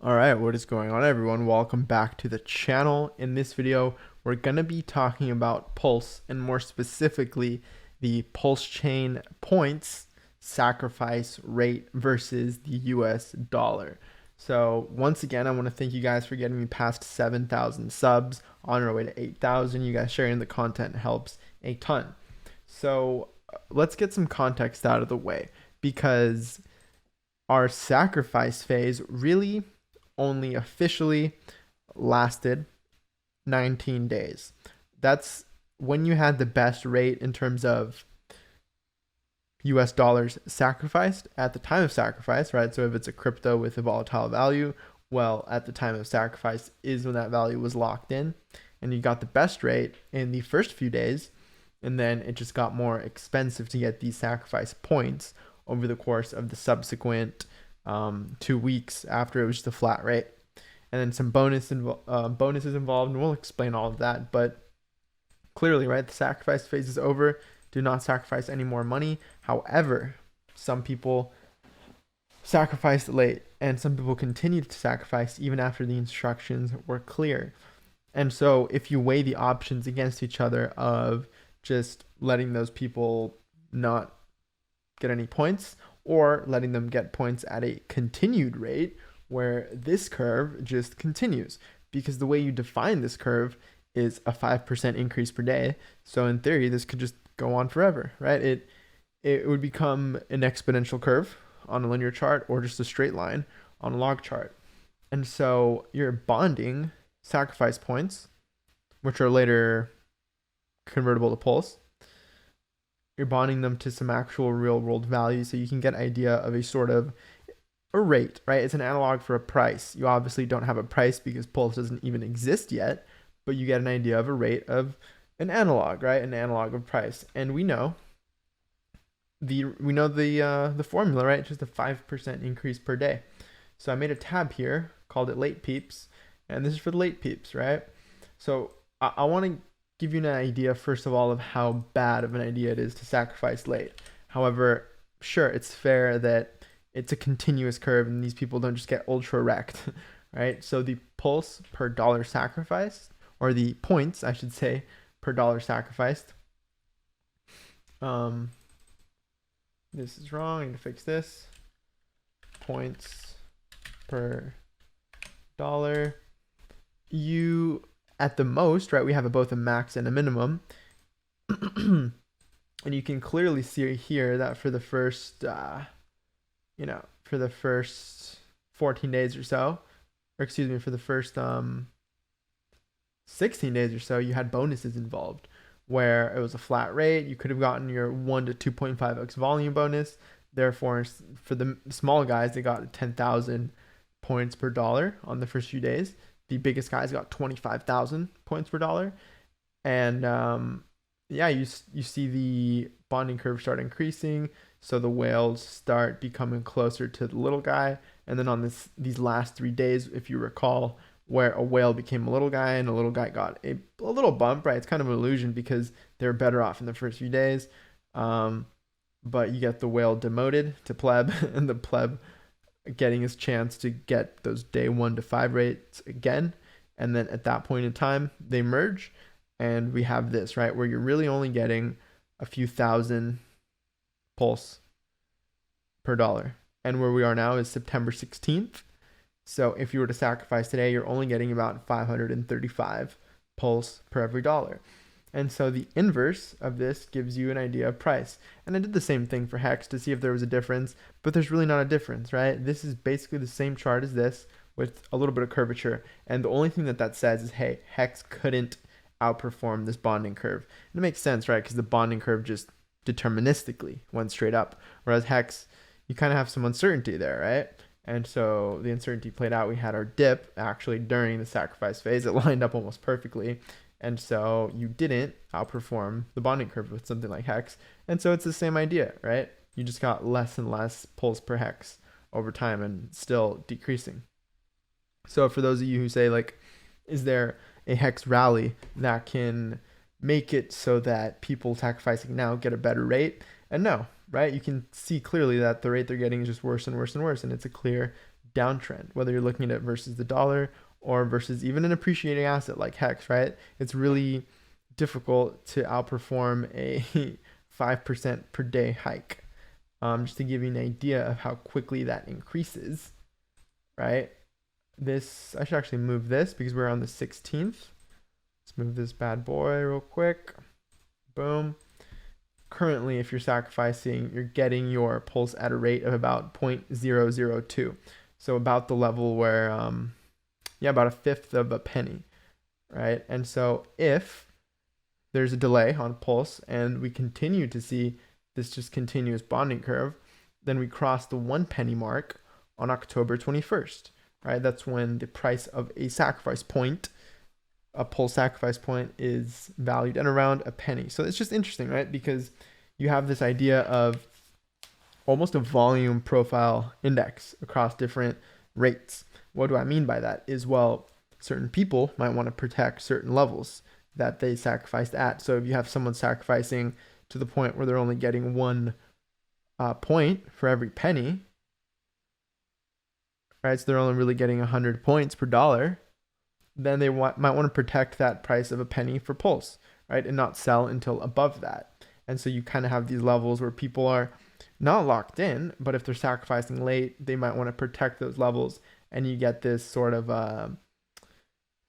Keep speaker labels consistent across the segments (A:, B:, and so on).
A: All right, what is going on, everyone? Welcome back to the channel. In this video, we're going to be talking about Pulse, and more specifically, the PulseChain points sacrifice rate versus the US dollar. So once again, I want to thank you guys for getting me past 7,000 subs, on our way to 8,000. You guys sharing the content helps a ton. So let's get some context out of the way, because our sacrifice phase really only officially lasted 19 days. That's when you had the best rate in terms of US dollars sacrificed at the time of sacrifice, right? So if it's a crypto with a volatile value, well, at the time of sacrifice is when that value was locked in, and you got the best rate in the first few days, and then it just got more expensive to get these sacrifice points over the course of the subsequent 2 weeks after it was just a flat rate. And then some bonuses involved, and we'll explain all of that. But clearly, right, the sacrifice phase is over. Do not sacrifice any more money. However, some people sacrificed late, and some people continued to sacrifice even after the instructions were clear. And so if you weigh the options against each other of just letting those people not get any points, or letting them get points at a continued rate where this curve just continues, because the way you define this curve is a 5% increase per day. So in theory, this could just go on forever, right? It would become an exponential curve on a linear chart, or just a straight line on a log chart. And so you're bonding sacrifice points, which are later convertible to Pulse. You're bonding them to some actual real world value, so you can get an idea of a sort of a rate, right? It's an analog for a price. You obviously don't have a price because Pulse doesn't even exist yet, but you get an idea of a rate of an analog, right? An analog of price. And we know the formula, right? It's just a 5% increase per day. So I made a tab here, called it late peeps, and this is for the late peeps, right? So I want to give you an idea, first of all, of how bad of an idea it is to sacrifice late. However, sure, it's fair that it's a continuous curve and these people don't just get ultra wrecked, right? So the pulse per dollar sacrificed, or the points, I should say, per dollar sacrificed. This is wrong. I need to fix this. Points per dollar. You, at the most, right, we have both a max and a minimum. And you can clearly see here that for the first, for the first 14 days or so, or excuse me, for the first 16 days or so, you had bonuses involved, where it was a flat rate. You could have gotten your 1 to 2.5x volume bonus. Therefore, for the small guys, they got 10,000 points per dollar on the first few days. The biggest guys got 25,000 points per dollar. And you see the bonding curve start increasing. So the whales start becoming closer to the little guy. And then on these last 3 days, if you recall, where a whale became a little guy and a little guy got a little bump, right? It's kind of an illusion because they're better off in the first few days. But you get the whale demoted to pleb, and the pleb getting his chance to get those day 1 to 5 rates again. And then at that point in time, they merge, and we have this, right, where you're really only getting a few thousand pulse per dollar. And where we are now is September 16th. So if you were to sacrifice today, you're only getting about 535 pulse per every dollar. And so the inverse of this gives you an idea of price. And I did the same thing for Hex to see if there was a difference, but there's really not a difference, right? This is basically the same chart as this with a little bit of curvature. And the only thing that says is, hey, Hex couldn't outperform this bonding curve. And it makes sense, right? Because the bonding curve just deterministically went straight up. Whereas Hex, you kind of have some uncertainty there, right? And so the uncertainty played out. We had our dip actually during the sacrifice phase. It lined up almost perfectly. And so you didn't outperform the bonding curve with something like Hex. And so it's the same idea, right? You just got less and less pulse per Hex over time and still decreasing. So for those of you who say, like, is there a Hex rally that can make it so that people sacrificing now get a better rate? And no, right? You can see clearly that the rate they're getting is just worse and worse and worse. And it's a clear downtrend, whether you're looking at it versus the dollar or versus even an appreciating asset like Hex, right? It's really difficult to outperform a 5% per day hike. Just to give you an idea of how quickly that increases, right? I should actually move this because we're on the 16th. Let's move this bad boy real quick. Boom. Currently, if you're sacrificing, you're getting your pulse at a rate of about 0.002. So about the level where, about a fifth of a penny, right? And so if there's a delay on pulse and we continue to see this just continuous bonding curve, then we cross the 1 penny mark on October 21st, right? That's when the price of a sacrifice point, a pulse sacrifice point, is valued at around a penny. So it's just interesting, right? Because you have this idea of almost a volume profile index across different rates. What do I mean by that? Is, well, certain people might want to protect certain levels that they sacrificed at. So if you have someone sacrificing to the point where they're only getting 1 point for every penny, right? So they're only really getting 100 points per dollar. Then they might want to protect that price of a penny for pulse, right? And not sell until above that. And so you kind of have these levels where people are not locked in, but if they're sacrificing late, they might want to protect those levels, and you get this sort of a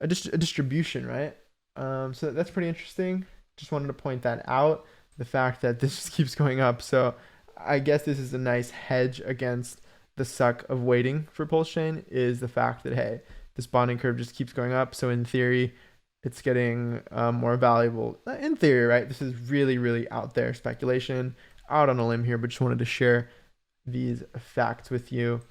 A: distribution, right? So that's pretty interesting. Just wanted to point that out, the fact that this just keeps going up. So I guess this is a nice hedge against the suck of waiting for PulseChain, is the fact that, hey, this bonding curve just keeps going up. So in theory, it's getting more valuable. In theory, right? This is really, really out there speculation, out on a limb here, but just wanted to share these facts with you.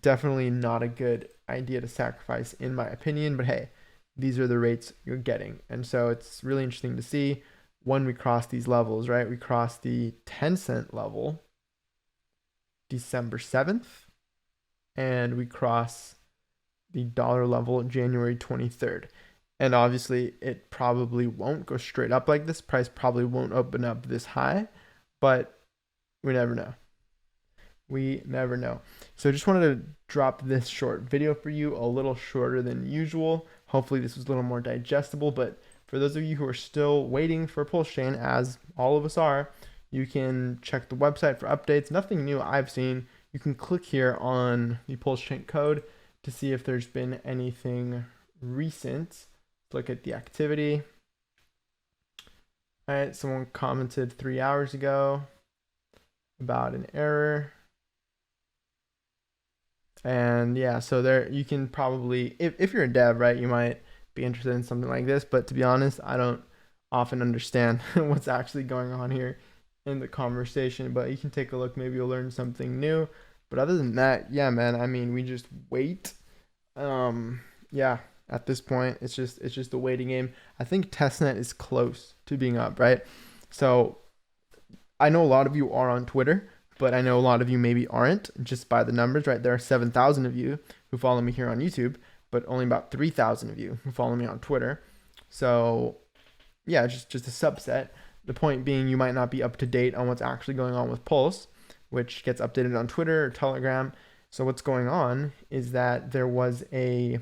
A: Definitely not a good idea to sacrifice, in my opinion, but hey, these are the rates you're getting. And so it's really interesting to see when we cross these levels, right? We cross the 10-cent level December 7th, and we cross the dollar level January 23rd. And obviously it probably won't go straight up like this. Price probably won't open up this high, but we never know. We never know. So just wanted to drop this short video for you, a little shorter than usual. Hopefully this was a little more digestible, but for those of you who are still waiting for PulseChain, as all of us are, you can check the website for updates. Nothing new I've seen. You can click here on the PulseChain code to see if there's been anything recent. Let's look at the activity. All right, someone commented 3 hours ago about an error. And yeah, so there you can probably, if you're a dev, right, you might be interested in something like this. But to be honest, I don't often understand what's actually going on here in the conversation. But you can take a look, maybe you'll learn something new. But other than that, yeah, man, I mean, we just wait. Yeah, at this point, it's just a waiting game. I think testnet is close to being up, right? So I know a lot of you are on Twitter, but I know a lot of you maybe aren't, just by the numbers, right? There are 7,000 of you who follow me here on YouTube, but only about 3,000 of you who follow me on Twitter. So yeah, just a subset. The point being, you might not be up to date on what's actually going on with Pulse, which gets updated on Twitter or Telegram. So what's going on is that there was a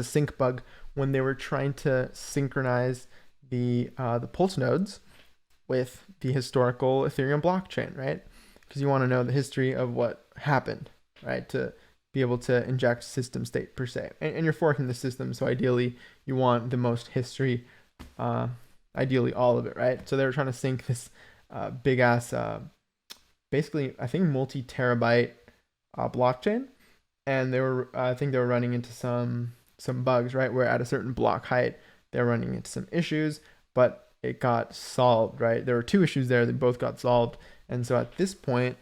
A: sync bug when they were trying to synchronize the Pulse nodes with the historical Ethereum blockchain, right? Because you want to know the history of what happened, right? To be able to inject system state per se. And you're forking the system, so ideally you want the most history, ideally all of it, right? So they were trying to sync this big ass, basically I think multi-terabyte blockchain, and I think they were running into some bugs, right? Where at a certain block height they're running into some issues, but it got solved, right? There were 2 issues there. They both got solved. And so at this point,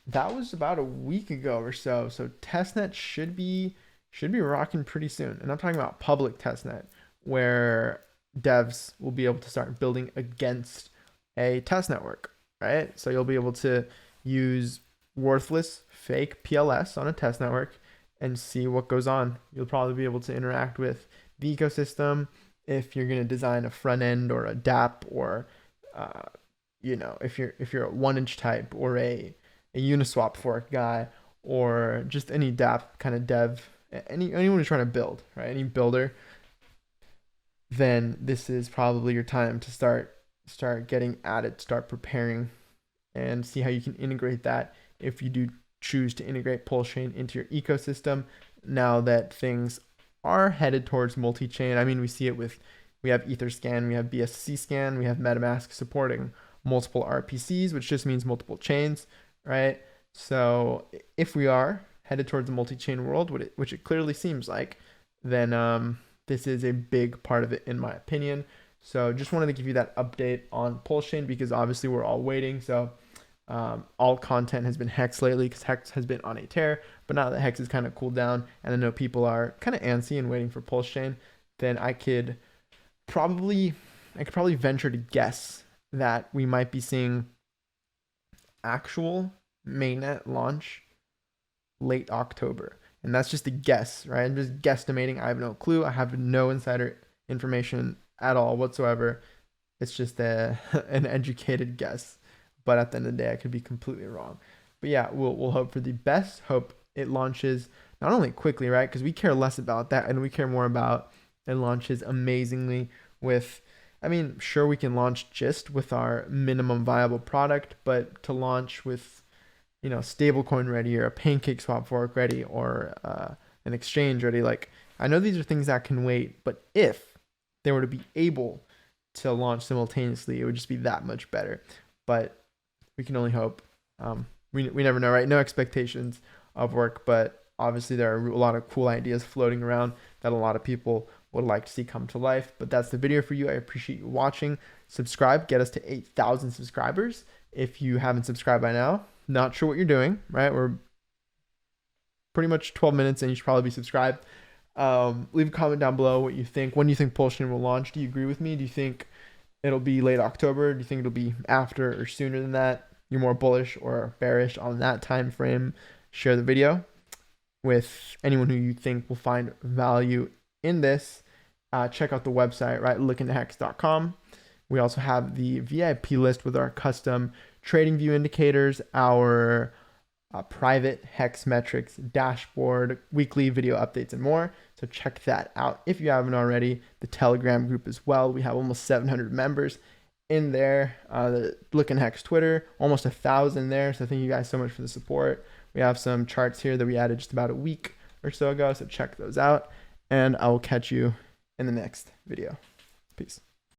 A: that was about a week ago or so. So testnet should be rocking pretty soon. And I'm talking about public testnet, where devs will be able to start building against a test network, right? So you'll be able to use worthless fake PLS on a test network and see what goes on. You'll probably be able to interact with the ecosystem. If you're going to design a front end or a dApp, or if you're a 1-inch type or a Uniswap fork guy, or just any dApp kind of dev, anyone who's trying to build, right? Any builder, then this is probably your time to start getting at it, start preparing, and see how you can integrate that if you do choose to integrate PulseChain into your ecosystem. Now that things are headed towards multi-chain, I mean, we see it we have Etherscan, we have BSC scan, we have MetaMask supporting multiple RPCs, which just means multiple chains, right? So if we are headed towards a multi-chain world, which it clearly seems like, then this is a big part of it, in my opinion. So just wanted to give you that update on PulseChain because obviously we're all waiting. So all content has been Hex lately because Hex has been on a tear, but now that Hex has kind of cooled down and I know people are kind of antsy and waiting for PulseChain, then I could probably venture to guess that we might be seeing actual mainnet launch late October. And that's just a guess, right? I'm just guesstimating. I have no clue. I have no insider information at all whatsoever. It's just an educated guess. But at the end of the day, I could be completely wrong. But yeah, we'll hope for the best. Hope it launches not only quickly, right? Because we care less about that, and we care more about it launches amazingly with, I mean, sure, we can launch just with our minimum viable product, but to launch with, stablecoin ready or a pancake swap fork ready or an exchange ready, like, I know these are things that can wait, but if they were to be able to launch simultaneously, it would just be that much better. But we can only hope. We never know, right? No expectations of work, but obviously there are a lot of cool ideas floating around that a lot of people would like to see come to life. But that's the video for you. I appreciate you watching. Subscribe, get us to 8,000 subscribers. If you haven't subscribed by now, not sure what you're doing, right? We're pretty much 12 minutes and you should probably be subscribed. Leave a comment down below what you think. When do you think PulseChain will launch? Do you agree with me? Do you think it'll be late October? Do you think it'll be after or sooner than that? You're more bullish or bearish on that time frame? Share the video with anyone who you think will find value in this. Check out the website, right? LookIntoHex.com. We also have the VIP list with our custom trading view indicators, our private Hex metrics dashboard, weekly video updates, and more. So check that out if you haven't already. The Telegram group as well. We have almost 700 members in there. The LookInToHex Twitter, almost 1,000 there. So thank you guys so much for the support. We have some charts here that we added just about a week or so ago. So check those out. And I will catch you in the next video. Peace.